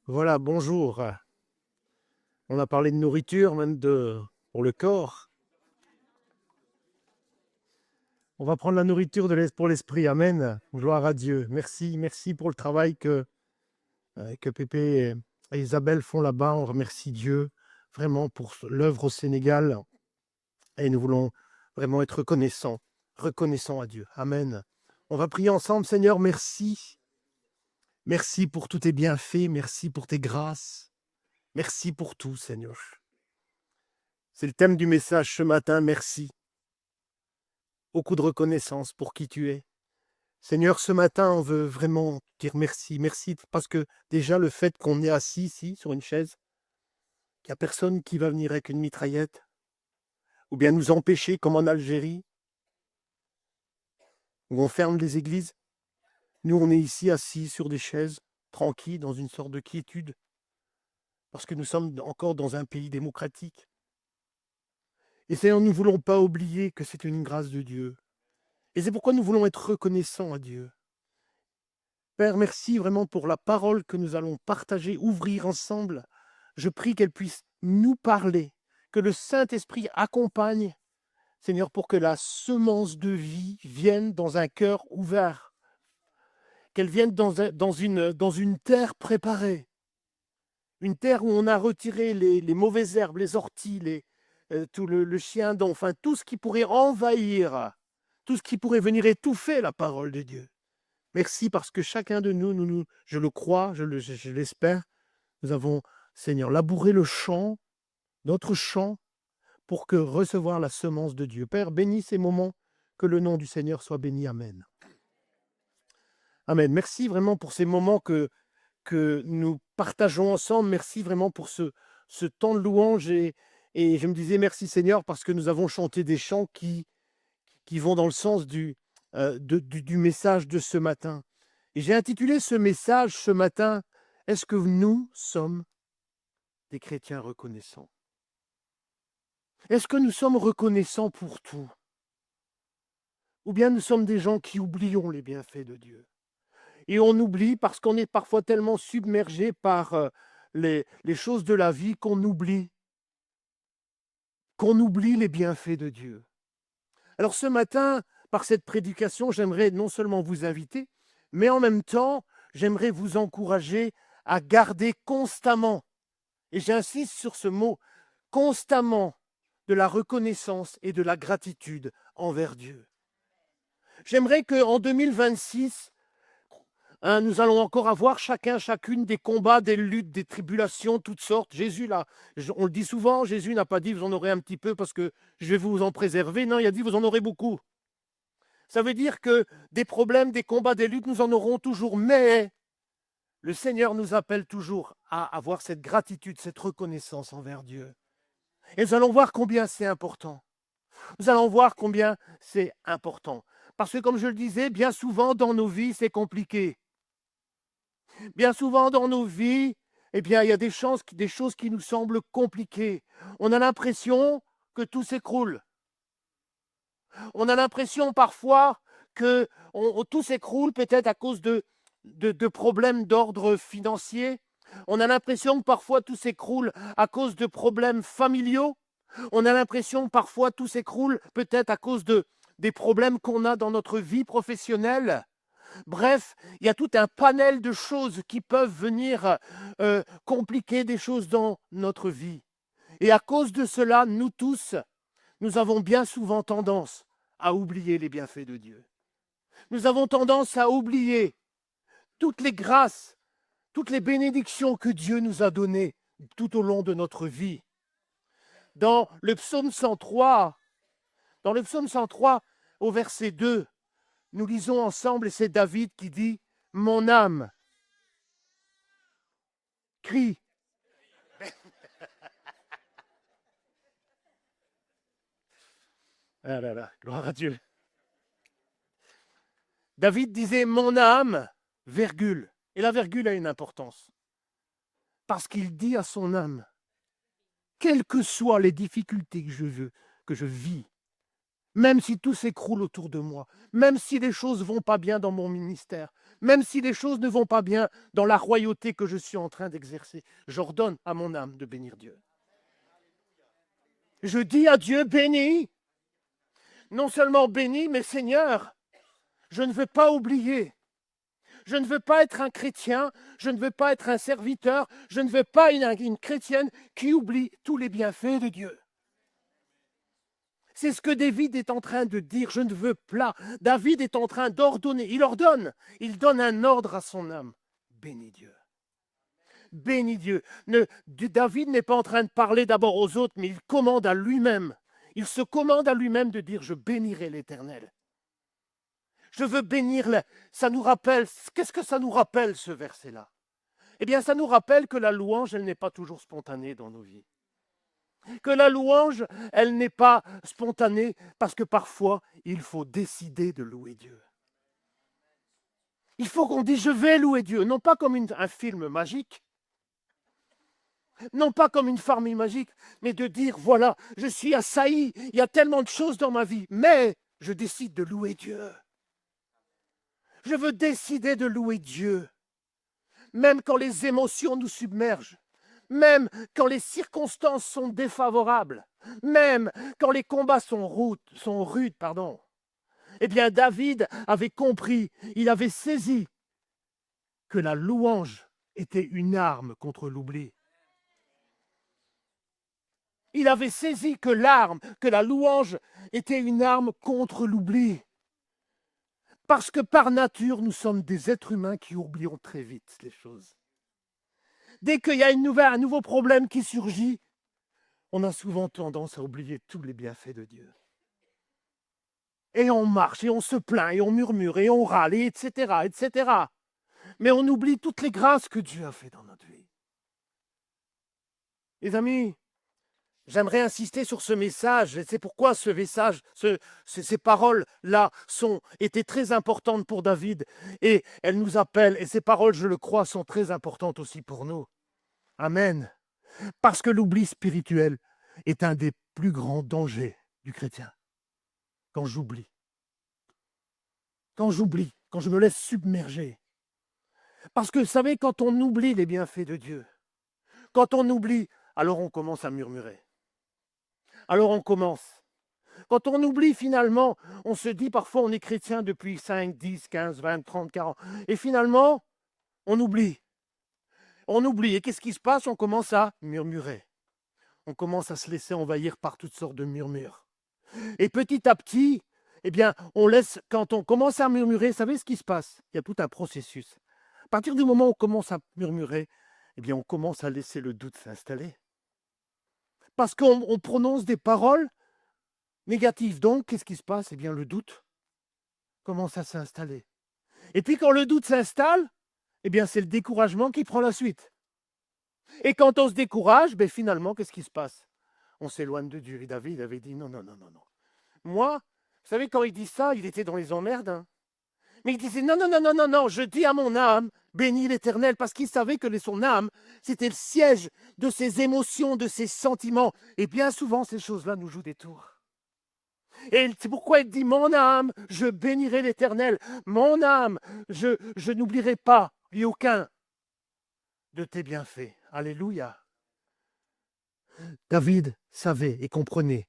Voilà, bonjour. On a parlé de nourriture, même pour le corps. On va prendre la nourriture pour l'esprit. Amen. Gloire à Dieu. Merci, merci pour le travail que Pépé et Isabelle font là-bas. On remercie Dieu vraiment pour l'œuvre au Sénégal. Et nous voulons vraiment être reconnaissants à Dieu. Amen. On va prier ensemble. Seigneur, merci. Merci pour tous tes bienfaits. Merci pour tes grâces. Merci pour tout, Seigneur. C'est le thème du message ce matin. Merci. Beaucoup de reconnaissance pour qui tu es. Seigneur, ce matin, on veut vraiment dire merci. Merci parce que déjà le fait qu'on est assis ici sur une chaise, qu'il n'y a personne qui va venir avec une mitraillette, ou bien nous empêcher comme en Algérie, où on ferme les églises. Nous, on est ici assis sur des chaises, tranquilles, dans une sorte de quiétude, parce que nous sommes encore dans un pays démocratique. Et Seigneur, nous ne voulons pas oublier que c'est une grâce de Dieu. Et c'est pourquoi nous voulons être reconnaissants à Dieu. Père, merci vraiment pour la parole que nous allons partager, ouvrir ensemble. Je prie qu'elle puisse nous parler, que le Saint-Esprit accompagne, Seigneur, pour que la semence de vie vienne dans un cœur ouvert, qu'elle vienne dans une terre préparée, une terre où on a retiré les mauvaises herbes, les orties, tout le chien dent, enfin tout ce qui pourrait envahir, tout ce qui pourrait venir étouffer la parole de Dieu. Merci parce que chacun de nous, je le crois, je l'espère, nous avons, Seigneur, labouré le champ, notre champ, pour que recevoir la semence de Dieu. Père, bénis ces moments, que le nom du Seigneur soit béni. Amen. Amen. Merci vraiment pour ces moments que nous partageons ensemble. Merci vraiment pour ce temps de louange. Et je me disais merci Seigneur parce que nous avons chanté des chants qui vont dans le sens du message de ce matin. Et j'ai intitulé ce message ce matin, « Est-ce que nous sommes des chrétiens reconnaissants ?» Est-ce que nous sommes reconnaissants pour tout? Ou bien nous sommes des gens qui oublions les bienfaits de Dieu? Et on oublie parce qu'on est parfois tellement submergé par les choses de la vie qu'on oublie les bienfaits de Dieu. Alors ce matin, par cette prédication, j'aimerais non seulement vous inviter, mais en même temps, j'aimerais vous encourager à garder constamment, et j'insiste sur ce mot, constamment, de la reconnaissance et de la gratitude envers Dieu. J'aimerais qu'en 2026, nous allons encore avoir chacune des combats, des luttes, des tribulations, toutes sortes. Jésus, là, on le dit souvent, Jésus n'a pas dit vous en aurez un petit peu parce que je vais vous en préserver. Non, il a dit vous en aurez beaucoup. Ça veut dire que des problèmes, des combats, des luttes, nous en aurons toujours. Mais le Seigneur nous appelle toujours à avoir cette gratitude, cette reconnaissance envers Dieu. Et nous allons voir combien c'est important. Nous allons voir combien c'est important. Parce que comme je le disais, bien souvent dans nos vies, c'est compliqué. Bien souvent dans nos vies, eh bien, il y a des choses qui nous semblent compliquées. On a l'impression que tout s'écroule. On a l'impression parfois que tout s'écroule peut-être à cause de problèmes d'ordre financier. On a l'impression que parfois tout s'écroule à cause de problèmes familiaux. On a l'impression que parfois tout s'écroule peut-être à cause des problèmes qu'on a dans notre vie professionnelle. Bref, il y a tout un panel de choses qui peuvent venir compliquer des choses dans notre vie. Et à cause de cela, nous tous, nous avons bien souvent tendance à oublier les bienfaits de Dieu. Nous avons tendance à oublier toutes les grâces, toutes les bénédictions que Dieu nous a données tout au long de notre vie. Dans le psaume 103, au verset 2, nous lisons ensemble, et c'est David qui dit « Mon âme crie ». Ah là là, gloire à Dieu. David disait « Mon âme, virgule ». Et la virgule a une importance. Parce qu'il dit à son âme, quelles que soient les difficultés que je vis, même si tout s'écroule autour de moi, même si les choses ne vont pas bien dans mon ministère, Même si les choses ne vont pas bien dans la royauté que je suis en train d'exercer, j'ordonne à mon âme de bénir Dieu. Je dis à Dieu, béni, non seulement béni, mais Seigneur, je ne veux pas oublier. Je ne veux pas être un chrétien, je ne veux pas être un serviteur, je ne veux pas une chrétienne qui oublie tous les bienfaits de Dieu. C'est ce que David est en train de dire, je ne veux pas. David est en train d'ordonner, il donne un ordre à son âme. Bénis Dieu. Bénis Dieu. David n'est pas en train de parler d'abord aux autres, mais il commande à lui-même. Il se commande à lui-même de dire, je bénirai l'Éternel. Je veux bénir, ça nous rappelle, qu'est-ce que ça nous rappelle ce verset-là? Eh bien, ça nous rappelle que la louange, elle n'est pas toujours spontanée dans nos vies. Que la louange, elle n'est pas spontanée parce que parfois, il faut décider de louer Dieu. Il faut qu'on dise, je vais louer Dieu, non pas comme un film magique, non pas comme une famille magique, mais de dire, voilà, je suis assailli, il y a tellement de choses dans ma vie, mais je décide de louer Dieu. Je veux décider de louer Dieu, même quand les émotions nous submergent, même quand les circonstances sont défavorables, même quand les combats sont rudes. Eh bien, David avait compris, il avait saisi que la louange était une arme contre l'oubli. Il avait saisi que la louange était une arme contre l'oubli. Parce que par nature, nous sommes des êtres humains qui oublions très vite les choses. Dès qu'il y a un nouveau problème qui surgit, on a souvent tendance à oublier tous les bienfaits de Dieu. Et on marche, et on se plaint, et on murmure, et on râle, et etc., etc. Mais on oublie toutes les grâces que Dieu a fait dans notre vie. Les amis, j'aimerais insister sur ce message, et c'est pourquoi ce message, ces paroles-là étaient très importantes pour David, et elles nous appellent, et ces paroles, je le crois, sont très importantes aussi pour nous. Amen. Parce que l'oubli spirituel est un des plus grands dangers du chrétien. Quand j'oublie, quand je me laisse submerger. Parce que, vous savez, quand on oublie les bienfaits de Dieu, quand on oublie, alors on commence à murmurer. Alors on commence. Quand on oublie finalement, on se dit parfois on est chrétien depuis 5, 10, 15, 20, 30, 40. Et finalement, on oublie. On oublie. Et qu'est-ce qui se passe? On commence à murmurer. On commence à se laisser envahir par toutes sortes de murmures. Et petit à petit, eh bien, quand on commence à murmurer, vous savez ce qui se passe? Il y a tout un processus. À partir du moment où on commence à murmurer, eh bien, on commence à laisser le doute s'installer. Parce qu'on prononce des paroles négatives. Donc, qu'est-ce qui se passe? Eh bien, le doute commence à s'installer. Et puis, quand le doute s'installe, eh bien, c'est le découragement qui prend la suite. Et quand on se décourage, ben, finalement, qu'est-ce qui se passe? On s'éloigne de Dieu. Et David avait dit non, non, non, non, non. Moi, vous savez, quand il dit ça, il était dans les emmerdes. Hein. Mais il disait non, non, non, non, non, non, je dis à mon âme, bénis l'Éternel, parce qu'il savait que son âme, c'était le siège de ses émotions, de ses sentiments. Et bien souvent, ces choses-là nous jouent des tours. Et c'est pourquoi il dit, mon âme, je bénirai l'Éternel. Mon âme, je n'oublierai pas, et aucun de tes bienfaits. Alléluia. David savait et comprenait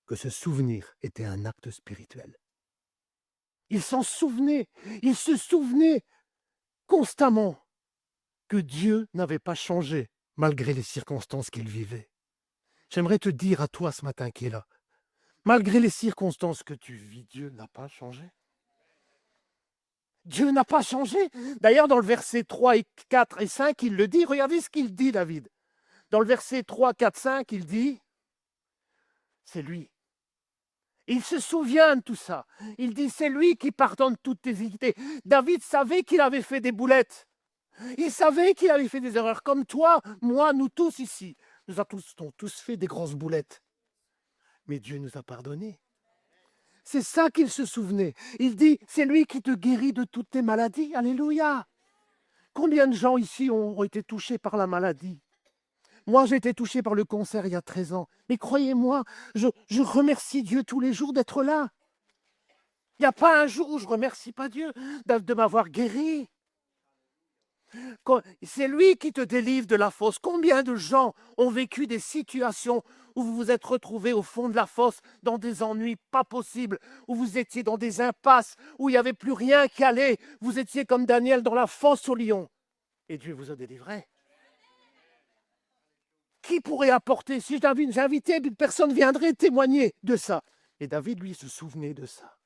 que ce souvenir était un acte spirituel. Il s'en souvenait, il se souvenait constamment que Dieu n'avait pas changé malgré les circonstances qu'il vivait. J'aimerais te dire à toi ce matin qui est là, malgré les circonstances que tu vis, Dieu n'a pas changé. Dieu n'a pas changé. D'ailleurs, dans le verset 3, 4 et 5, il le dit. Regardez ce qu'il dit, David. Dans le verset 3, 4, 5, il dit, c'est lui. Il se souvient de tout ça. Il dit, c'est lui qui pardonne toutes tes iniquités. David savait qu'il avait fait des boulettes. Il savait qu'il avait fait des erreurs. Comme toi, moi, nous tous ici. Nous avons tous fait des grosses boulettes. Mais Dieu nous a pardonnés. C'est ça qu'il se souvenait. Il dit, c'est lui qui te guérit de toutes tes maladies. Alléluia. Combien de gens ici ont été touchés par la maladie? Moi, j'ai été touché par le cancer il y a 13 ans. Mais croyez-moi, je remercie Dieu tous les jours d'être là. Il n'y a pas un jour où je ne remercie pas Dieu de m'avoir guéri. C'est lui qui te délivre de la fosse. Combien de gens ont vécu des situations où vous vous êtes retrouvés au fond de la fosse, dans des ennuis pas possibles, où vous étiez dans des impasses, où il n'y avait plus rien qui allait. Vous étiez comme Daniel dans la fosse au lion. Et Dieu vous a délivré. Qui pourrait apporter? Si j'invitais, personne viendrait témoigner de ça. Et David, lui, se souvenait de ça.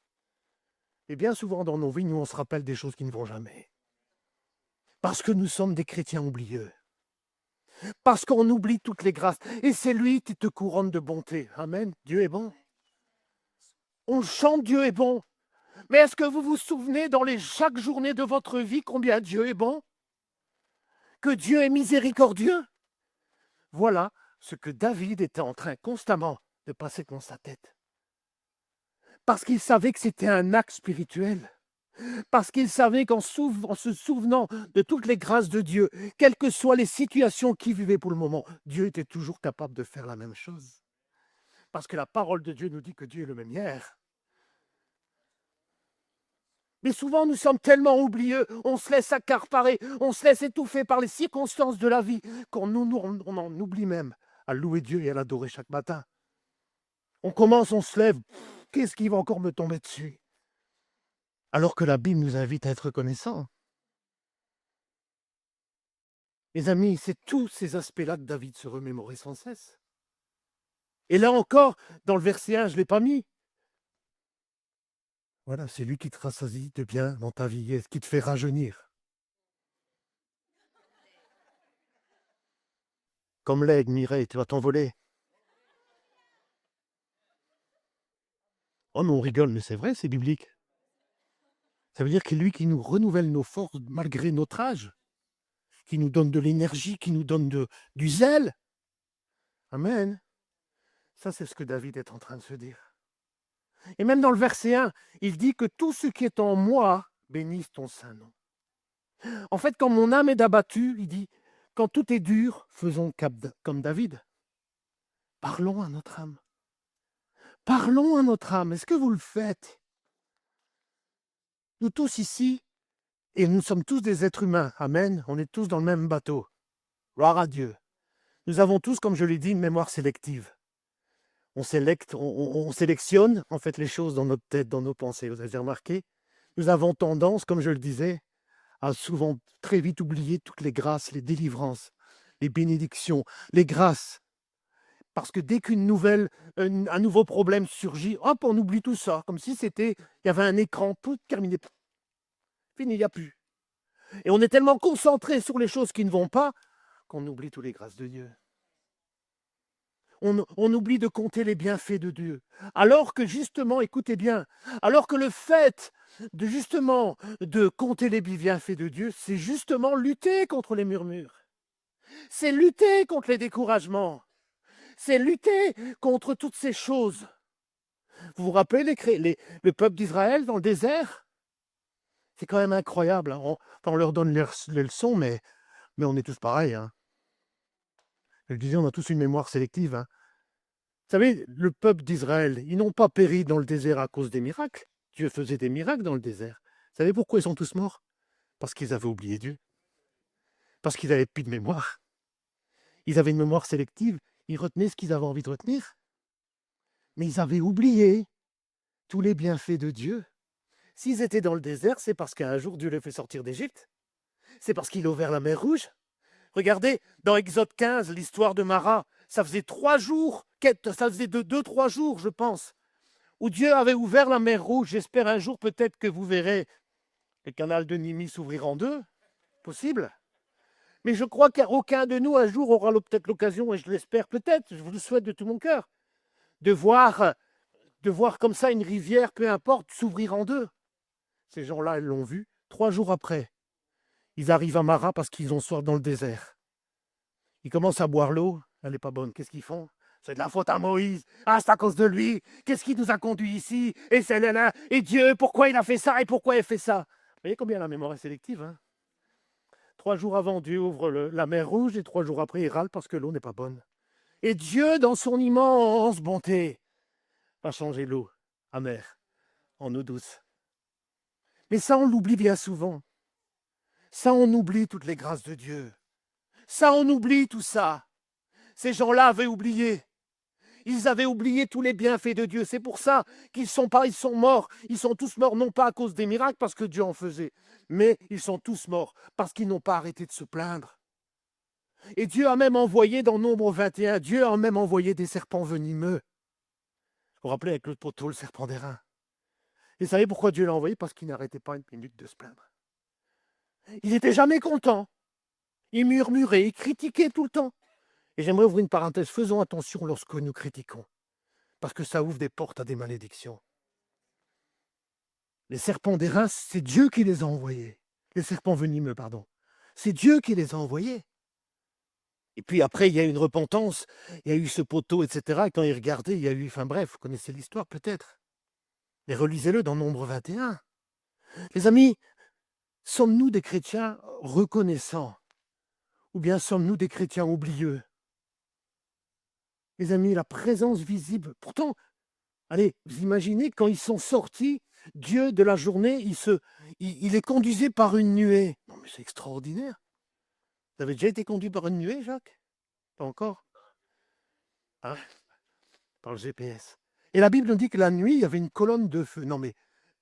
Et bien souvent dans nos vies, nous, on se rappelle des choses qui ne vont jamais. Parce que nous sommes des chrétiens oublieux. Parce qu'on oublie toutes les grâces. Et c'est lui qui te couronne de bonté. Amen. Dieu est bon. On chante Dieu est bon. Mais est-ce que vous vous souvenez dans chaque journée de votre vie combien Dieu est bon? Que Dieu est miséricordieux? Voilà ce que David était en train constamment de passer dans sa tête. Parce qu'il savait que c'était un acte spirituel. Parce qu'il savait qu'en se souvenant de toutes les grâces de Dieu, quelles que soient les situations qu'il vivait pour le moment, Dieu était toujours capable de faire la même chose. Parce que la parole de Dieu nous dit que Dieu est le même hier. Mais souvent, nous sommes tellement oublieux, on se laisse accaparer, on se laisse étouffer par les circonstances de la vie, qu'on en oublie même à louer Dieu et à l'adorer chaque matin. On commence, on se lève, qu'est-ce qui va encore me tomber dessus? Alors que la Bible nous invite à être reconnaissants. Mes amis, c'est tous ces aspects-là que David se remémorait sans cesse. Et là encore, dans le verset 1, je ne l'ai pas mis. Voilà, c'est lui qui te rassasie de bien dans ta vie, et qui te fait rajeunir. Comme l'aigle, Mireille, tu vas t'envoler. Oh, mais on rigole, mais c'est vrai, c'est biblique. Ça veut dire que lui qui nous renouvelle nos forces malgré notre âge, qui nous donne de l'énergie, qui nous donne du zèle. Amen. Ça, c'est ce que David est en train de se dire. Et même dans le verset 1, il dit que tout ce qui est en moi bénisse ton saint nom. En fait, quand mon âme est abattue, il dit, quand tout est dur, faisons comme David. Parlons à notre âme. Parlons à notre âme. Est-ce que vous le faites? Nous tous ici, et nous sommes tous des êtres humains. Amen. On est tous dans le même bateau. Gloire à Dieu. Nous avons tous, comme je l'ai dit, une mémoire sélective. On sélectionne en fait les choses dans notre tête, dans nos pensées. Vous avez remarqué? Nous avons tendance, comme je le disais, à souvent très vite oublier toutes les grâces, les délivrances, les bénédictions, les grâces. Parce que dès un nouveau problème surgit, hop, on oublie tout ça, comme si il y avait un écran, tout terminé, fini, il n'y a plus. Et on est tellement concentré sur les choses qui ne vont pas qu'on oublie toutes les grâces de Dieu. On oublie de compter les bienfaits de Dieu. Alors que justement, écoutez bien, alors que le fait de compter les bienfaits de Dieu, c'est justement lutter contre les murmures. C'est lutter contre les découragements. C'est lutter contre toutes ces choses. Vous vous rappelez le peuple d'Israël dans le désert? C'est quand même incroyable. Hein. On leur donne les leçons, mais on est tous pareils. Hein. Je disais, on a tous une mémoire sélective. Hein. Vous savez, le peuple d'Israël, ils n'ont pas péri dans le désert à cause des miracles. Dieu faisait des miracles dans le désert. Vous savez pourquoi ils sont tous morts? Parce qu'ils avaient oublié Dieu. Parce qu'ils n'avaient plus de mémoire. Ils avaient une mémoire sélective. Ils retenaient ce qu'ils avaient envie de retenir. Mais ils avaient oublié tous les bienfaits de Dieu. S'ils étaient dans le désert, c'est parce qu'un jour Dieu les fait sortir d'Égypte. C'est parce qu'il a ouvert la mer Rouge. Regardez, dans Exode 15, l'histoire de Mara, ça faisait 3 jours, ça faisait 2-3 jours, je pense, où Dieu avait ouvert la mer Rouge. J'espère un jour peut-être que vous verrez le canal de Nimi s'ouvrir en deux. Possible. Mais je crois qu'aucun de nous un jour aura peut-être l'occasion, et je l'espère peut-être, je vous le souhaite de tout mon cœur, de voir comme ça une rivière, peu importe, s'ouvrir en deux. Ces gens-là, ils l'ont vu. 3 jours après, ils arrivent à Mara parce qu'ils ont soif dans le désert. Ils commencent à boire l'eau, elle n'est pas bonne. Qu'est-ce qu'ils font? C'est de la faute à Moïse. Ah, c'est à cause de lui. Qu'est-ce qui nous a conduits ici? Et c'est là. Et Dieu, pourquoi il a fait ça? Et pourquoi il fait ça? Vous voyez combien la mémoire est sélective, hein? 3 jours avant, Dieu ouvre la mer Rouge et 3 jours après, il râle parce que l'eau n'est pas bonne. Et Dieu, dans son immense bonté, va changer l'eau amère en eau douce. Mais ça, on l'oublie bien souvent. Ça, on oublie toutes les grâces de Dieu. Ça, on oublie tout ça. Ces gens-là avaient oublié. Ils avaient oublié tous les bienfaits de Dieu. C'est pour ça qu'ils sont pas, ils sont morts. Ils sont tous morts, non pas à cause des miracles, parce que Dieu en faisait, mais ils sont tous morts parce qu'ils n'ont pas arrêté de se plaindre. Et Dieu a même envoyé, dans Nombre 21, Dieu a même envoyé des serpents venimeux. Vous vous rappelez avec le poteau, le serpent d'airain. Et vous savez pourquoi Dieu l'a envoyé? Parce qu'il n'arrêtait pas une minute de se plaindre. Il n'était jamais content. Il murmurait, il critiquait tout le temps. Et j'aimerais ouvrir une parenthèse. Faisons attention lorsque nous critiquons, parce que ça ouvre des portes à des malédictions. Les serpents d'airain, c'est Dieu qui les a envoyés. Les serpents venimeux, pardon. C'est Dieu qui les a envoyés. Et puis après, il y a eu une repentance, il y a eu ce poteau, etc. Et quand il regardait, il y a eu, enfin bref, vous connaissez l'histoire peut-être. Mais relisez-le dans Nombre 21. Les amis, sommes-nous des chrétiens reconnaissants? Ou bien sommes-nous des chrétiens oublieux? Les amis, la présence visible. Pourtant, allez, vous imaginez, quand ils sont sortis, Dieu de la journée, il les conduisait par une nuée. Non mais c'est extraordinaire. Vous avez déjà été conduit par une nuée, Jacques? Pas encore? Hein? Par le GPS. Et la Bible nous dit que la nuit, il y avait une colonne de feu. Non mais,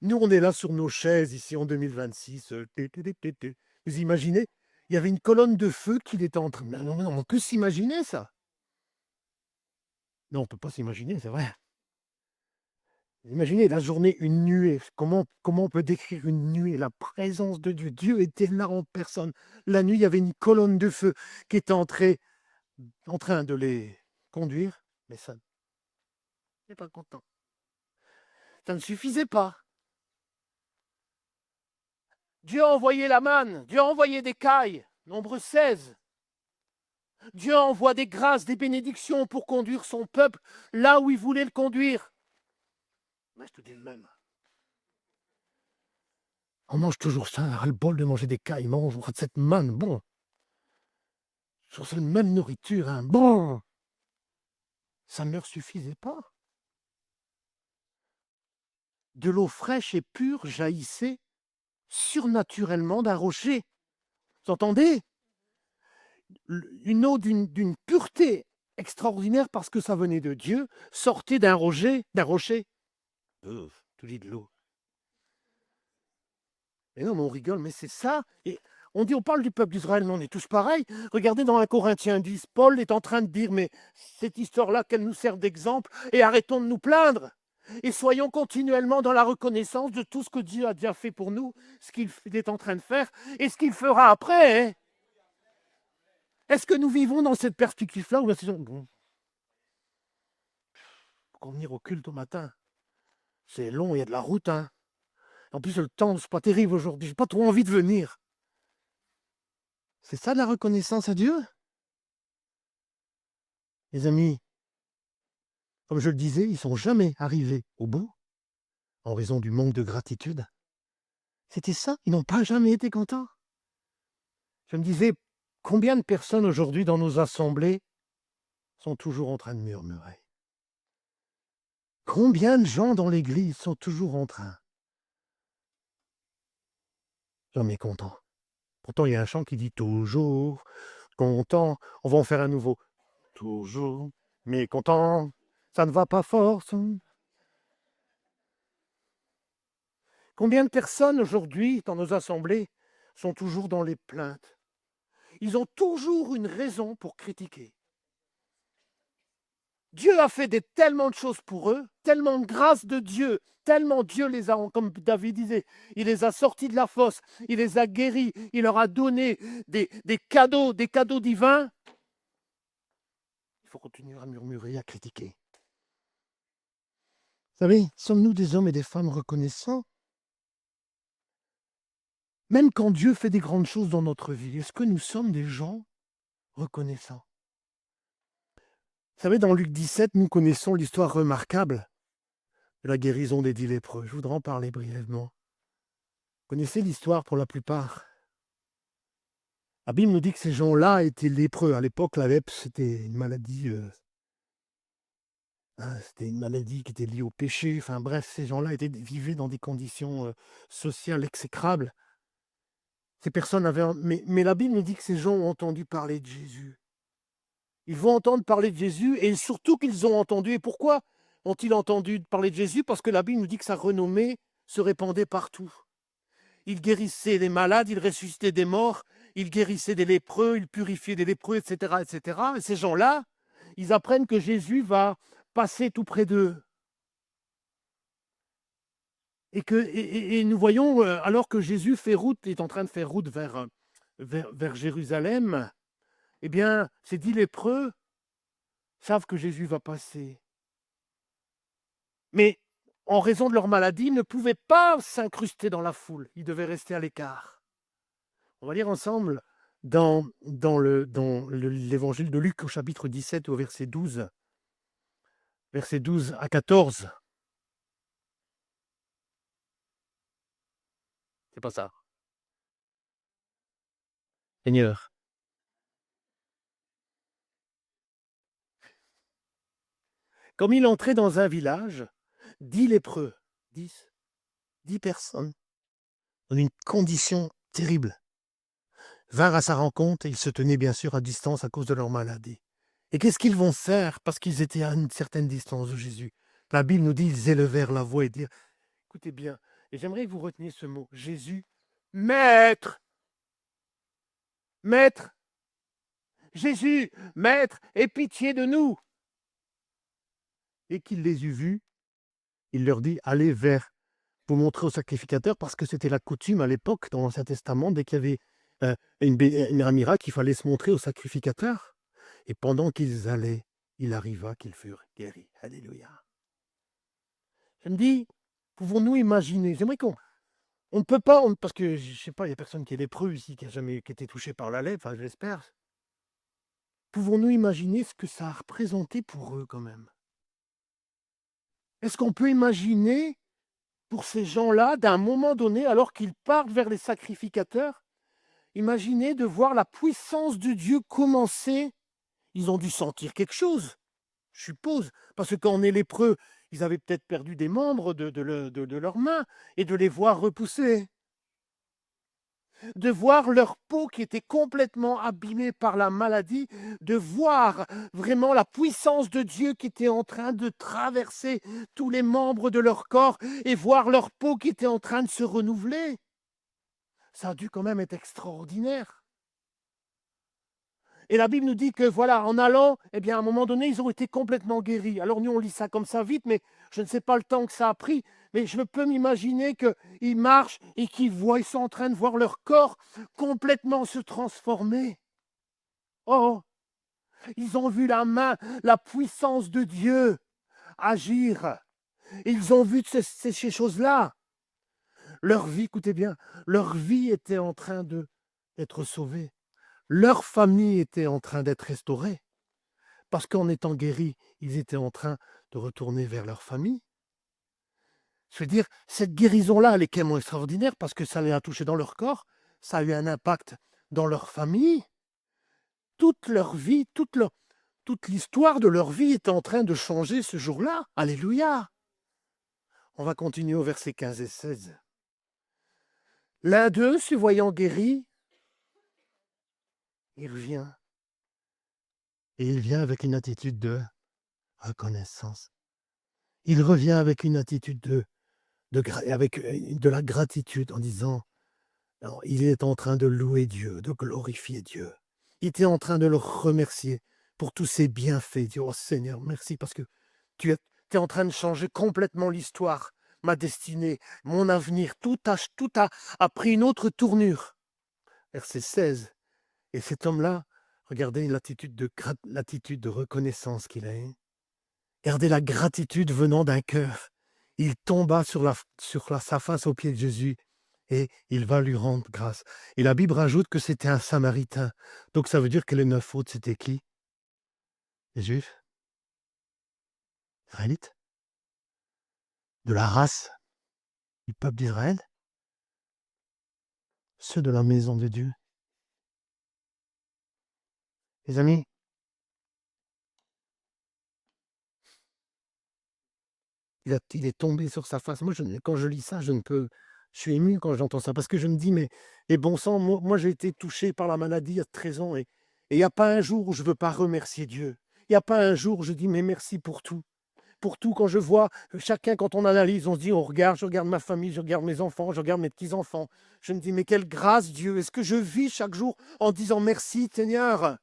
nous on est là sur nos chaises ici en 2026. Vous imaginez? Il y avait une colonne de feu qui était en train... Non, non, on peut s'imaginer ça. Non, on ne peut pas s'imaginer, c'est vrai. Imaginez la journée, une nuée. Comment on peut décrire une nuée? La présence de Dieu. Dieu était là en personne. La nuit, il y avait une colonne de feu qui était en train de les conduire. Mais ça n'est pas content. Ça ne suffisait pas. Dieu a envoyé la manne. Dieu a envoyé des cailles. Nombre 16. Dieu envoie des grâces, des bénédictions pour conduire son peuple là où il voulait le conduire. Mais je te dis le même. On mange toujours ça, on a le bol de manger des cailles, mange cette manne, bon. Sur cette même nourriture, hein, bon. Ça ne leur suffisait pas. De l'eau fraîche et pure jaillissait surnaturellement d'un rocher. Vous entendez? Une eau d'une pureté extraordinaire parce que ça venait de Dieu, sortait d'un rocher. Tout dit de l'eau. Mais non, mais on rigole, mais c'est ça. Et on dit, on parle du peuple d'Israël, mais on est tous pareils. Regardez dans 1 Corinthiens 10, Paul est en train de dire, mais cette histoire-là, qu'elle nous sert d'exemple, et arrêtons de nous plaindre. Et soyons continuellement dans la reconnaissance de tout ce que Dieu a déjà fait pour nous, ce qu'il est en train de faire, et ce qu'il fera après. Hein. Est-ce que nous vivons dans cette perspective-là? Ou bien c'est bon, pour venir au culte au matin, c'est long, il y a de la route. Hein. En plus, le temps, c'est pas terrible aujourd'hui. J'ai pas trop envie de venir. C'est ça la reconnaissance à Dieu? Les amis, comme je le disais, ils ne sont jamais arrivés au bout en raison du manque de gratitude. C'était ça, ils n'ont pas jamais été contents. Je me disais, combien de personnes aujourd'hui dans nos assemblées sont toujours en train de murmurer? Combien de gens dans l'église sont toujours en train? Jamais contents. Pourtant, il y a un chant qui dit toujours content. On va en faire un nouveau. Toujours mécontent. Ça ne va pas fort. Combien de personnes aujourd'hui dans nos assemblées sont toujours dans les plaintes? Ils ont toujours une raison pour critiquer. Dieu a fait tellement de choses pour eux, tellement de grâce de Dieu, tellement Dieu les a, comme David disait, il les a sortis de la fosse, il les a guéris, il leur a donné des cadeaux divins. Il faut continuer à murmurer, à critiquer. Vous savez, sommes-nous des hommes et des femmes reconnaissants? Même quand Dieu fait des grandes choses dans notre vie, est-ce que nous sommes des gens reconnaissants? Vous savez, dans Luc 17, nous connaissons l'histoire remarquable de la guérison des 10 lépreux. Je voudrais en parler brièvement. Vous connaissez l'histoire pour la plupart. La Bible nous dit que ces gens-là étaient lépreux. À l'époque, la lèpre, c'était une maladie C'était une maladie qui était liée au péché. Enfin bref, ces gens-là vivaient dans des conditions, sociales exécrables. Ces personnes avaient un mais la Bible nous dit que ces gens ont entendu parler de Jésus. Ils vont entendre parler de Jésus et surtout qu'ils ont entendu et pourquoi ont-ils entendu parler de Jésus? Parce que la Bible nous dit que sa renommée se répandait partout. Il guérissait les malades, il ressuscitait des morts, il guérissait des lépreux, il purifiait des lépreux, etc., etc. Et ces gens-là, ils apprennent que Jésus va passer tout près d'eux. Et nous voyons, alors que Jésus est en train de faire route vers Jérusalem, eh bien, ces 10 lépreux savent que Jésus va passer. Mais en raison de leur maladie, ils ne pouvaient pas s'incruster dans la foule. Ils devaient rester à l'écart. On va lire ensemble dans l'évangile de Luc au chapitre 17 au verset 12, versets 12 à 14. C'est pas ça. Seigneur. Comme il entrait dans un village, 10 lépreux, 10, 10 personnes, dans une condition terrible, vinrent à sa rencontre et ils se tenaient bien sûr à distance à cause de leur maladie. Et qu'est-ce qu'ils vont faire parce qu'ils étaient à une certaine distance de Jésus? La Bible nous dit ils élevèrent la voix et dirent, écoutez bien, et j'aimerais que vous reteniez ce mot, Jésus, Maître, Maître, Jésus, Maître, aie pitié de nous. Et qu'il les eut vus, il leur dit, allez pour montrer au sacrificateur, parce que c'était la coutume à l'époque, dans l'Ancien Testament, dès qu'il y avait un miracle, il fallait se montrer au sacrificateur. Et pendant qu'ils allaient, il arriva qu'ils furent guéris. Alléluia. Je me dis, pouvons-nous imaginer, j'aimerais on ne peut pas, parce que je ne sais pas, il n'y a personne qui est lépreux ici, qui a jamais qui a été touché par la lèpre, enfin j'espère. Pouvons-nous imaginer ce que ça a représenté pour eux quand même? Est-ce qu'on peut imaginer pour ces gens-là, d'un moment donné, alors qu'ils partent vers les sacrificateurs, imaginez de voir la puissance de Dieu commencer. Ils ont dû sentir quelque chose, je suppose, parce que quand on est lépreux, ils avaient peut-être perdu des membres de leurs mains, et de les voir repousser, de voir leur peau qui était complètement abîmée par la maladie, de voir vraiment la puissance de Dieu qui était en train de traverser tous les membres de leur corps et voir leur peau qui était en train de se renouveler. Ça a dû quand même être extraordinaire. Et la Bible nous dit que voilà, en allant, eh bien, à un moment donné, ils ont été complètement guéris. Alors nous, on lit ça comme ça vite, mais je ne sais pas le temps que ça a pris. Mais je peux m'imaginer qu'ils marchent et qu'ils voient, ils sont en train de voir leur corps complètement se transformer. Oh, ils ont vu la main, la puissance de Dieu agir. Ils ont vu ces choses-là. Leur vie, écoutez bien, leur vie était en train d'être sauvée. Leur famille était en train d'être restaurée, parce qu'en étant guéris, ils étaient en train de retourner vers leur famille. Je veux dire, cette guérison-là, elle est quand même extraordinaire, parce que ça les a touchés dans leur corps, ça a eu un impact dans leur famille. Toute leur vie, toute l'histoire de leur vie était en train de changer ce jour-là. Alléluia. On va continuer au verset 15 et 16. L'un d'eux, se voyant guéri, il revient. Et il vient avec une attitude de reconnaissance. Il revient avec une attitude avec de la gratitude en disant, alors, il est en train de louer Dieu, de glorifier Dieu. Il était en train de le remercier pour tous ses bienfaits. Dire, oh Seigneur, merci parce que tu es en train de changer complètement l'histoire, ma destinée, mon avenir. Tout a pris une autre tournure. Verset 16. Et cet homme-là, regardez l'attitude de reconnaissance qu'il a eue. Regardez la gratitude venant d'un cœur. Il tomba sa face aux pieds de Jésus et il va lui rendre grâce. Et la Bible rajoute que c'était un Samaritain. Donc ça veut dire que les 9 autres, c'était qui? Les Juifs? Israélites? De la race du peuple d'Israël? Ceux de la maison de Dieu? Les amis, Il est tombé sur sa face. Moi, quand je lis ça, je suis ému quand j'entends ça parce que je me dis: «Mais bon sang, moi j'ai été touché par la maladie à 13 ans et il y a pas un jour où je veux pas remercier Dieu. Il y a pas un jour où je dis: "Mais merci pour tout"». Pour tout, quand je vois chacun, quand on analyse, on se dit: je regarde ma famille, je regarde mes enfants, je regarde mes petits-enfants. Je me dis: «Mais quelle grâce Dieu! Est-ce que je vis chaque jour en disant merci Seigneur?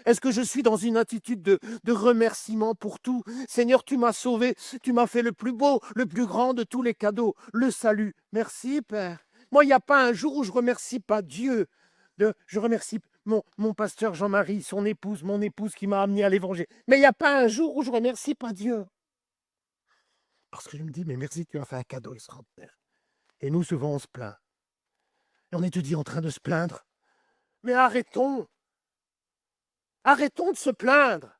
Est-ce que je suis dans une attitude de remerciement pour tout? Seigneur, tu m'as sauvé, tu m'as fait le plus beau, le plus grand de tous les cadeaux, le salut. Merci Père». Moi, il n'y a pas un jour où je remercie pas Dieu. Je remercie mon pasteur Jean-Marie, son épouse, mon épouse qui m'a amené à l'évangile. Mais il n'y a pas un jour où je remercie pas Dieu. Parce que je me dis: «Mais merci, tu as fait un cadeau extraordinaire». Et nous, souvent, on se plaint. Et on étudie en train de se plaindre. Mais arrêtons! Arrêtons de se plaindre!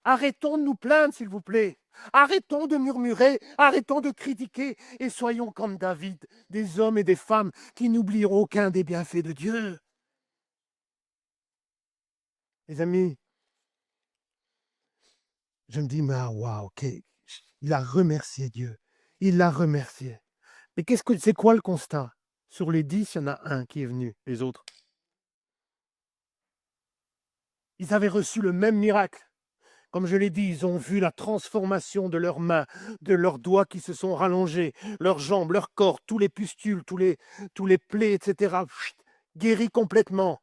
Arrêtons de nous plaindre, s'il vous plaît! Arrêtons de murmurer, arrêtons de critiquer et soyons comme David, des hommes et des femmes qui n'oublieront aucun des bienfaits de Dieu. Les amis, je me dis: «Mais waouh, il a remercié Dieu. Il l'a remercié». Mais c'est quoi le constat? Sur les 10, il y en a un qui est venu, les autres. Ils avaient reçu le même miracle. Comme je l'ai dit, ils ont vu la transformation de leurs mains, de leurs doigts qui se sont rallongés, leurs jambes, leur corps, tous les pustules, tous les plaies, etc. Guéris complètement.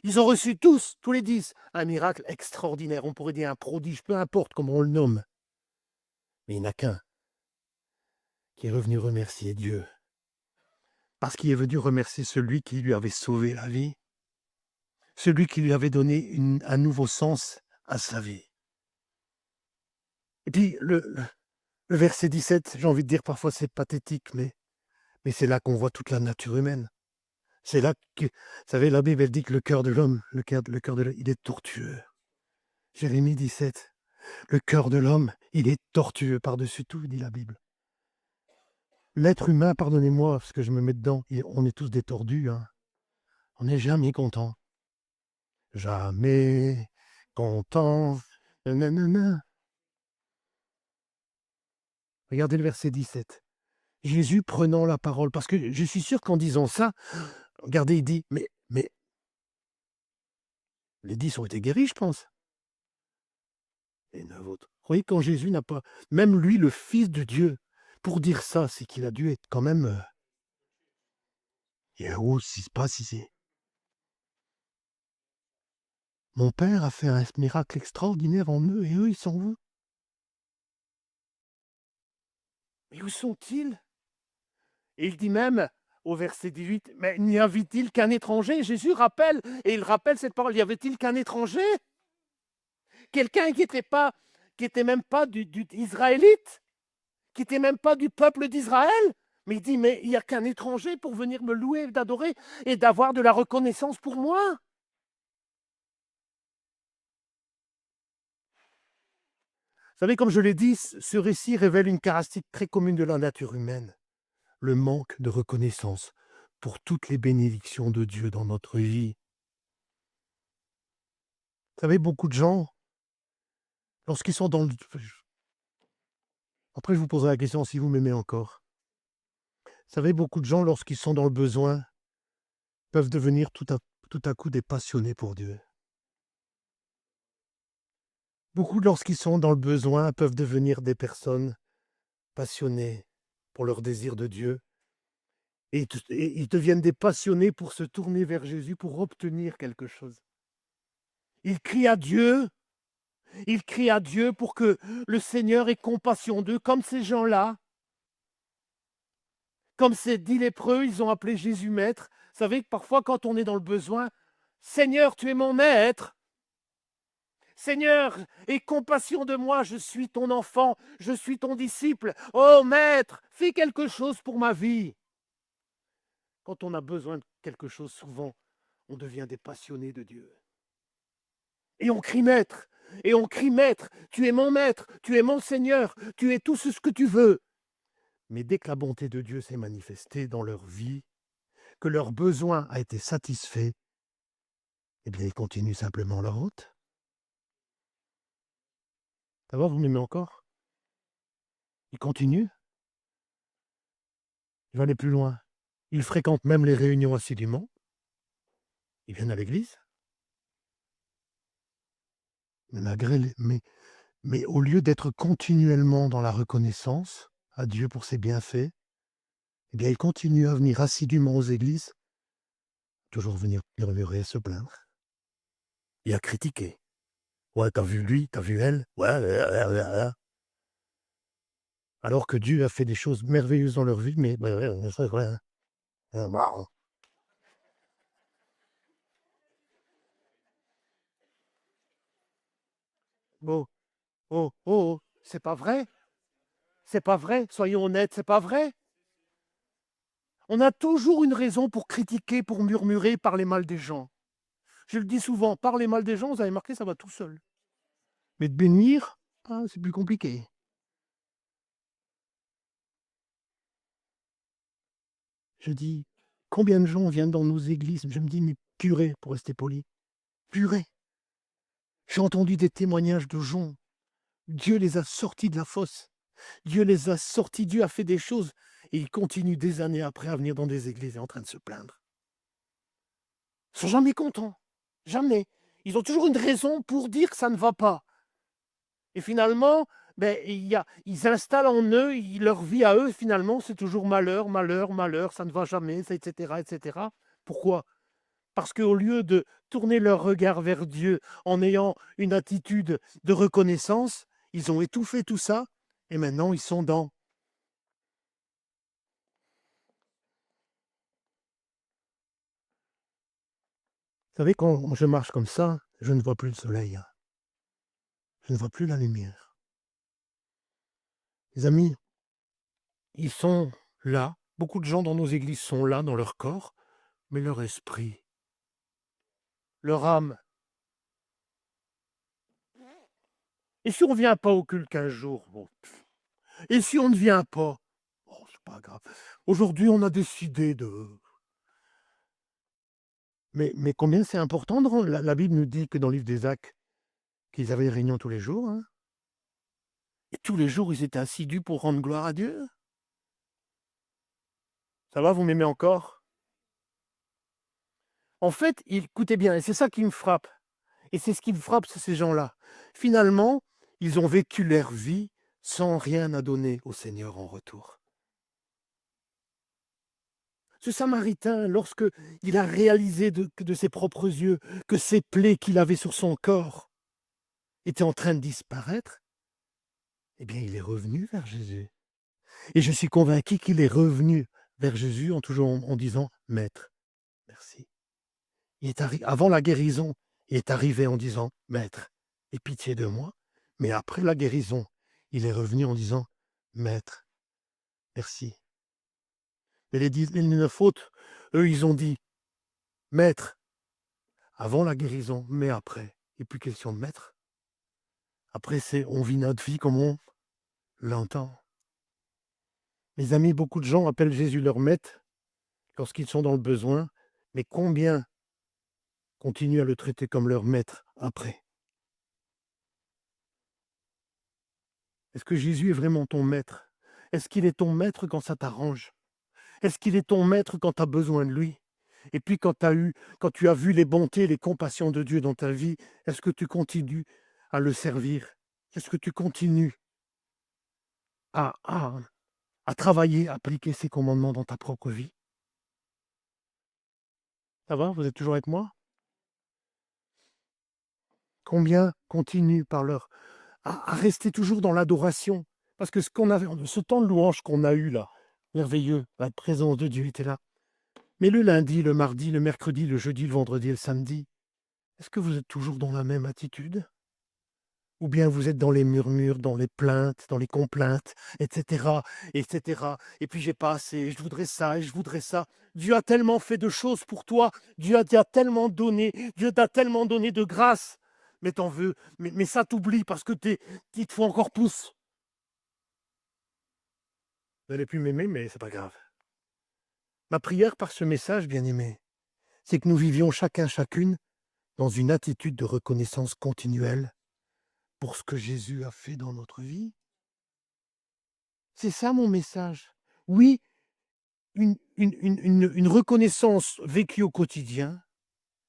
Ils ont reçu tous les 10, un miracle extraordinaire. On pourrait dire un prodige, peu importe comment on le nomme. Mais il n'y en a qu'un qui est revenu remercier Dieu. Parce qu'il est venu remercier celui qui lui avait sauvé la vie, celui qui lui avait donné un nouveau sens à sa vie. Et puis, le verset 17, j'ai envie de dire parfois c'est pathétique, mais c'est là qu'on voit toute la nature humaine. C'est là que, vous savez, la Bible, elle dit que le cœur de l'homme, le cœur de l'homme, il est tortueux. Jérémie 17, le cœur de l'homme, il est tortueux par-dessus tout, dit la Bible. L'être humain, pardonnez-moi, parce que je me mets dedans, on est tous des tordus, hein. On n'est jamais content. Jamais content. Nanana. Regardez le verset 17. Jésus prenant la parole, parce que je suis sûr qu'en disant ça, regardez, il dit, mais les 10 ont été guéris, je pense. Et 9 autres. Vous voyez, quand Jésus n'a pas, même lui, le Fils de Dieu, pour dire ça, c'est qu'il a dû être quand même, oh, si c'est pas si c'est. Mon Père a fait un miracle extraordinaire en eux, et eux, ils s'en vont. Mais où sont-ils? Et il dit même, au verset 18, mais n'y avait-il qu'un étranger? Jésus rappelle, et il rappelle cette parole, y avait-il qu'un étranger? Quelqu'un qui était même pas du israélite, qui était même pas du peuple d'Israël. Mais il dit, mais il n'y a qu'un étranger pour venir me louer, d'adorer et d'avoir de la reconnaissance pour moi. Vous savez, comme je l'ai dit, ce récit révèle une caractéristique très commune de la nature humaine, le manque de reconnaissance pour toutes les bénédictions de Dieu dans notre vie. Vous savez, beaucoup de gens, lorsqu'ils sont dans le... Après, je vous poserai la question si vous m'aimez encore. Vous savez, beaucoup de gens, lorsqu'ils sont dans le besoin, peuvent devenir tout à coup des passionnés pour Dieu. Beaucoup, lorsqu'ils sont dans le besoin, peuvent devenir des personnes passionnées pour leur désir de Dieu. Et ils deviennent des passionnés pour se tourner vers Jésus, pour obtenir quelque chose. Ils crient à Dieu pour que le Seigneur ait compassion d'eux, comme ces gens-là. Comme ces 10 lépreux, ils ont appelé Jésus maître. Vous savez que parfois, quand on est dans le besoin, Seigneur, tu es mon maître. Seigneur, aie compassion de moi, je suis ton enfant, je suis ton disciple. Oh maître, fais quelque chose pour ma vie. Quand on a besoin de quelque chose, souvent, on devient des passionnés de Dieu. Et on crie maître, et on crie maître, tu es mon maître, tu es mon Seigneur, tu es tout ce que tu veux. Mais dès que la bonté de Dieu s'est manifestée dans leur vie, que leur besoin a été satisfait, eh bien, ils continuent simplement leur route. Ça va, vous m'aimez encore? Il continue, il va aller plus loin. Il fréquente même les réunions assidûment. Ils viennent à l'église. Mais malgré les mais au lieu d'être continuellement dans la reconnaissance à Dieu pour ses bienfaits, eh bien, il continue à venir assidûment aux églises, toujours venir murmurer, se plaindre et à critiquer. Ouais, t'as vu lui, t'as vu elle, ouais, alors que Dieu a fait des choses merveilleuses dans leur vie, mais c'est vrai, hein. Bah, oh, oh, oh, oh, c'est pas vrai, c'est pas vrai, soyons honnêtes, c'est pas vrai. On a toujours une raison pour critiquer, pour murmurer, parler mal des gens. Je le dis souvent, parler mal des gens, vous avez marqué, ça va tout seul. Mais de bénir, ah, c'est plus compliqué. Je dis, combien de gens viennent dans nos églises? Je me dis, mais purée, pour rester poli, purée. J'ai entendu des témoignages de gens. Dieu les a sortis de la fosse. Dieu les a sortis, Dieu a fait des choses. Et ils continuent des années après à venir dans des églises et en train de se plaindre. Ils sont jamais contents. Jamais. Ils ont toujours une raison pour dire que ça ne va pas. Et finalement, ben, ils installent en eux, leur vie à eux, finalement, c'est toujours malheur, malheur, malheur, ça ne va jamais, etc., etc. Pourquoi? Parce qu'au lieu de tourner leur regard vers Dieu en ayant une attitude de reconnaissance, ils ont étouffé tout ça et maintenant ils sont dans. Vous savez, quand je marche comme ça, je ne vois plus le soleil, hein. Je ne vois plus la lumière. Les amis, ils sont là. Beaucoup de gens dans nos églises sont là dans leur corps, mais leur esprit, leur âme. Et si on ne vient pas au culte 15 jours? Bon. Et si on ne vient pas? Oh, c'est pas grave. Aujourd'hui, on a décidé de. Mais combien c'est important de rendre la Bible nous dit que dans le livre des Actes, qu'ils avaient réunion tous les jours, hein, et tous les jours, ils étaient assidus pour rendre gloire à Dieu. Ça va, vous m'aimez encore? En fait, écoutez bien, et c'est ça qui me frappe, et c'est ce qui me frappe, c'est ces gens-là. Finalement, ils ont vécu leur vie sans rien à donner au Seigneur en retour. Ce Samaritain, lorsque il a réalisé de ses propres yeux que ces plaies qu'il avait sur son corps étaient en train de disparaître, eh bien, il est revenu vers Jésus. Et je suis convaincu qu'il est revenu vers Jésus en toujours en disant: «Maître, merci». Avant la guérison, il est arrivé en disant: «Maître, aie pitié de moi». Mais après la guérison, il est revenu en disant: «Maître, merci». Mais les 9 autres, eux, ils ont dit: «Maître», avant la guérison, mais après, il n'est plus question de maître. Après, c'est on vit notre vie comme on l'entend. Mes amis, beaucoup de gens appellent Jésus leur maître lorsqu'ils sont dans le besoin, mais combien continuent à le traiter comme leur maître après? Est-ce que Jésus est vraiment ton maître? Est-ce qu'il est ton maître quand ça t'arrange? Est-ce qu'il est ton maître quand tu as besoin de lui? Et puis quand tu as vu les bontés et les compassions de Dieu dans ta vie, est-ce que tu continues à le servir? Est-ce que tu continues à, à, à travailler, à appliquer ses commandements dans ta propre vie? Ça va? Vous êtes toujours avec moi? Combien continuent par leur à rester toujours dans l'adoration? Parce que ce temps de louange qu'on a eu là, merveilleux, la présence de Dieu était là. Mais le lundi, le mardi, le mercredi, le jeudi, le vendredi et le samedi, est-ce que vous êtes toujours dans la même attitude? Ou bien vous êtes dans les murmures, dans les plaintes, dans les complaintes, etc., etc. Et puis j'ai pas assez, je voudrais ça et je voudrais ça. Dieu a tellement fait de choses pour toi, Dieu t'a tellement donné, Dieu t'a tellement donné de grâce. Mais t'en veux, mais ça t'oublie parce que il te faut encore plus. Vous n'allez plus m'aimer, mais c'est pas grave. Ma prière par ce message, bien-aimé, c'est que nous vivions chacun, chacune, dans une attitude de reconnaissance continuelle pour ce que Jésus a fait dans notre vie. C'est ça mon message. Oui, une reconnaissance vécue au quotidien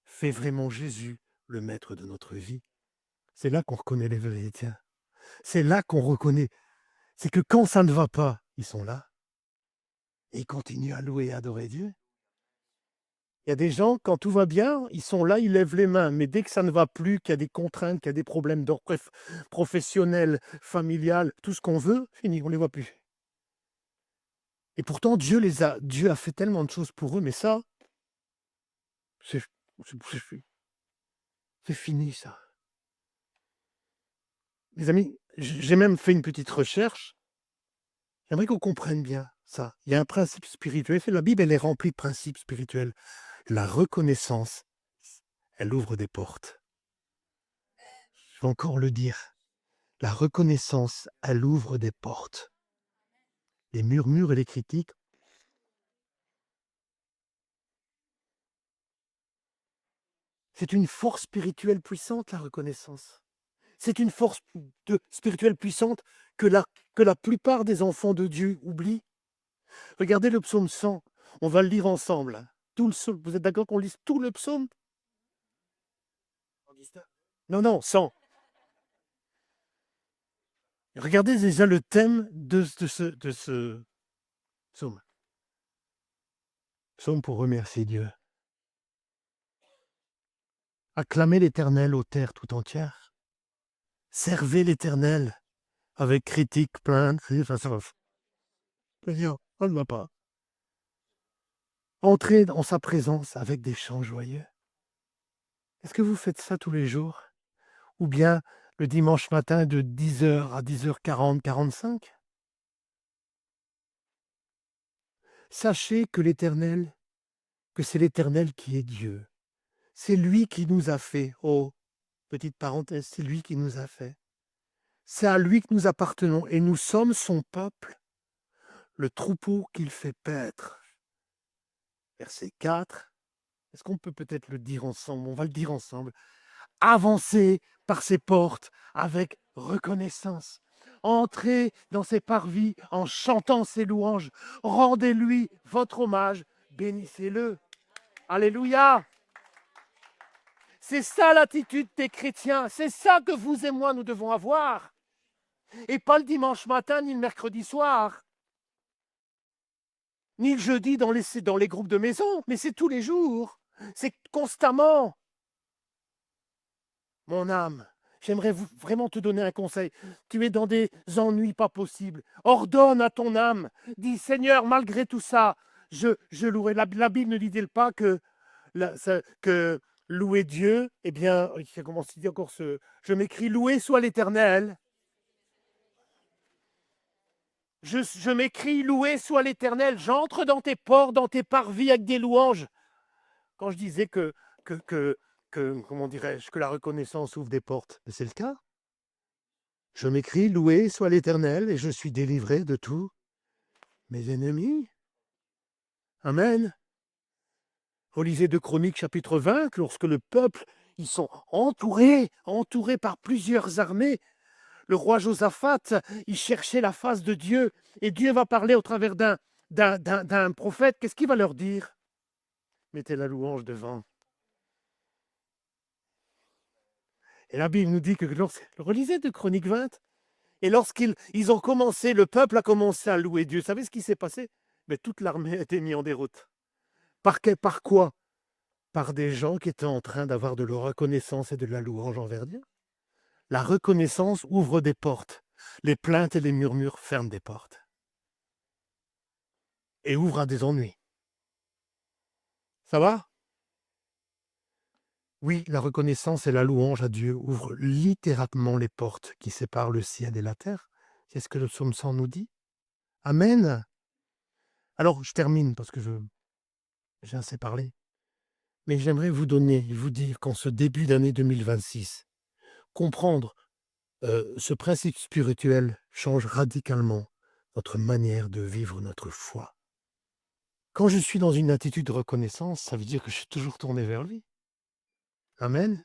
fait vraiment Jésus le maître de notre vie. C'est là qu'on reconnaît les vérités. C'est là qu'on reconnaît. C'est que quand ça ne va pas, ils sont là et ils continuent à louer et adorer Dieu. Il y a des gens, quand tout va bien, ils sont là, ils lèvent les mains. Mais dès que ça ne va plus, qu'il y a des contraintes, qu'il y a des problèmes d'ordre professionnel, familial, tout ce qu'on veut, fini, on ne les voit plus. Et pourtant, Dieu a fait tellement de choses pour eux, mais ça, c'est c'est- c'est fini, ça. Mes amis, j'ai même fait une petite recherche. J'aimerais qu'on comprenne bien ça. Il y a un principe spirituel. La Bible, elle est remplie de principes spirituels. La reconnaissance, elle ouvre des portes. Je vais encore le dire. La reconnaissance, elle ouvre des portes. Les murmures et les critiques, c'est une force spirituelle puissante, la reconnaissance. C'est une force spirituelle puissante que la plupart des enfants de Dieu oublient. Regardez le psaume 100. On va le lire ensemble. Vous êtes d'accord qu'on lise tout le psaume? Non, non, 100. Regardez déjà le thème de ce psaume. Psaume pour remercier Dieu. Acclamez l'Éternel aux terres tout entières. Servez l'Éternel avec critique, plainte. Seigneur, ça ne va pas. Entrez dans sa présence avec des chants joyeux. Est-ce que vous faites ça tous les jours? Ou bien le dimanche matin de 10h à 10h40, 45? Sachez que c'est l'Éternel qui est Dieu. C'est lui qui nous a fait. Oh, petite parenthèse, c'est lui qui nous a fait. C'est à lui que nous appartenons et nous sommes son peuple, le troupeau qu'il fait paître. Verset 4. Est-ce qu'on peut peut-être le dire ensemble? On va le dire ensemble. Avancez par ses portes avec reconnaissance. Entrez dans ses parvis en chantant ses louanges. Rendez-lui votre hommage. Bénissez-le. Alléluia. C'est ça l'attitude des chrétiens. C'est ça que vous et moi, nous devons avoir. Et pas le dimanche matin ni le mercredi soir. Ni le jeudi dans les groupes de maison. Mais c'est tous les jours. C'est constamment. Mon âme, j'aimerais vraiment te donner un conseil. Tu es dans des ennuis pas possibles. Ordonne à ton âme. Dis, Seigneur, malgré tout ça, je louerai. La Bible ne dit-elle pas que louer Dieu, eh bien, comment se dit encore je m'écris, loué soit l'Éternel. Je m'écris, loué soit l'Éternel. J'entre dans tes ports, dans tes parvis avec des louanges. Quand je disais comment dirais-je, que la reconnaissance ouvre des portes, c'est le cas. Je m'écris, loué soit l'Éternel, et je suis délivré de tous mes ennemis. Amen. Relisez 2 Chroniques chapitre 20, lorsque le peuple, ils sont entourés par plusieurs armées. Le roi Josaphat, il cherchait la face de Dieu, et Dieu va parler au travers d'un prophète. Qu'est-ce qu'il va leur dire? Mettez la louange devant. Et la Bible nous dit que relisez 2 Chroniques 20, et lorsqu'ils ont commencé, le peuple a commencé à louer Dieu. Vous savez ce qui s'est passé? Mais toute l'armée a été mise en déroute. Par quoi? Par des gens qui étaient en train d'avoir de la reconnaissance et de la louange envers Dieu. La reconnaissance ouvre des portes. Les plaintes et les murmures ferment des portes. Et ouvrent à des ennuis. Ça va? Oui, la reconnaissance et la louange à Dieu ouvrent littéralement les portes qui séparent le ciel et la terre. C'est ce que le psaume 100 nous dit. Amen. Alors, je termine parce que j'ai assez parlé. Mais j'aimerais vous dire qu'en ce début d'année 2026, comprendre ce principe spirituel change radicalement notre manière de vivre notre foi. Quand je suis dans une attitude de reconnaissance, ça veut dire que je suis toujours tourné vers lui. Amen.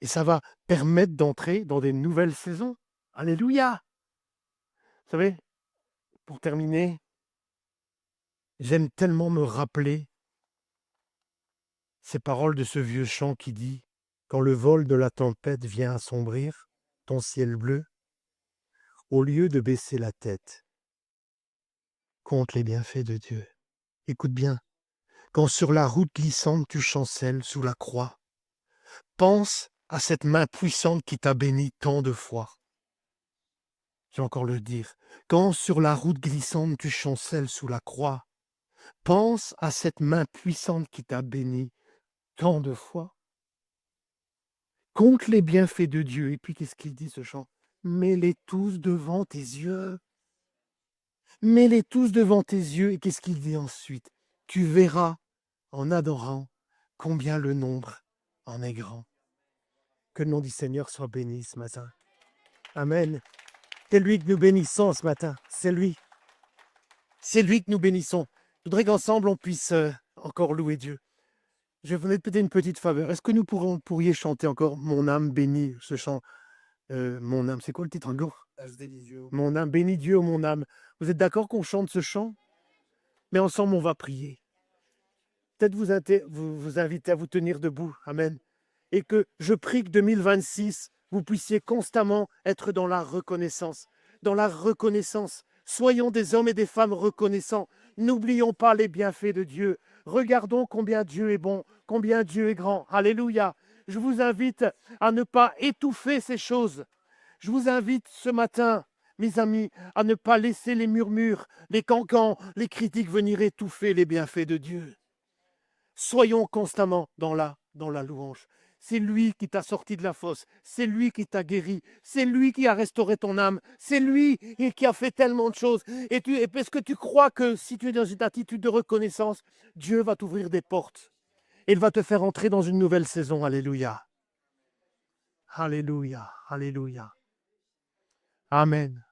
Et ça va permettre d'entrer dans des nouvelles saisons. Alléluia. Vous savez, pour terminer, j'aime tellement me rappeler ces paroles de ce vieux chant qui dit: «Quand le vol de la tempête vient assombrir ton ciel bleu, au lieu de baisser la tête, compte les bienfaits de Dieu. Écoute bien, quand sur la route glissante tu chancelles sous la croix, pense à cette main puissante qui t'a béni tant de fois.» Je vais encore le dire. Quand sur la route glissante tu chancelles sous la croix, pense à cette main puissante qui t'a béni tant de fois. Compte les bienfaits de Dieu. Et puis qu'est-ce qu'il dit ce chant? Mets-les tous devant tes yeux. Mets-les tous devant tes yeux. Et qu'est-ce qu'il dit ensuite? Tu verras en adorant combien le nombre en est grand. Que le nom du Seigneur soit béni ce matin. Amen. C'est lui que nous bénissons ce matin. C'est lui. C'est lui que nous bénissons. Je voudrais qu'ensemble on puisse encore louer Dieu. Je vais vous demander une petite faveur. Est-ce que nous pourriez chanter encore Mon âme bénit ce chant? Mon âme, c'est quoi le titre encore? Mon âme bénit Dieu, oh mon âme. Vous êtes d'accord qu'on chante ce chant? Mais ensemble on va prier. Peut-être vous inviter à vous tenir debout. Amen. Et que je prie que 2026, vous puissiez constamment être dans la reconnaissance. Dans la reconnaissance. Soyons des hommes et des femmes reconnaissants. N'oublions pas les bienfaits de Dieu. Regardons combien Dieu est bon, combien Dieu est grand. Alléluia. Je vous invite à ne pas étouffer ces choses. Je vous invite ce matin, mes amis, à ne pas laisser les murmures, les cancans, les critiques venir étouffer les bienfaits de Dieu. Soyons constamment dans la louange. C'est lui qui t'a sorti de la fosse, c'est lui qui t'a guéri, c'est lui qui a restauré ton âme, c'est lui qui a fait tellement de choses. Et est-ce que tu crois que si tu es dans une attitude de reconnaissance, Dieu va t'ouvrir des portes et il va te faire entrer dans une nouvelle saison? Alléluia. Alléluia. Alléluia. Amen.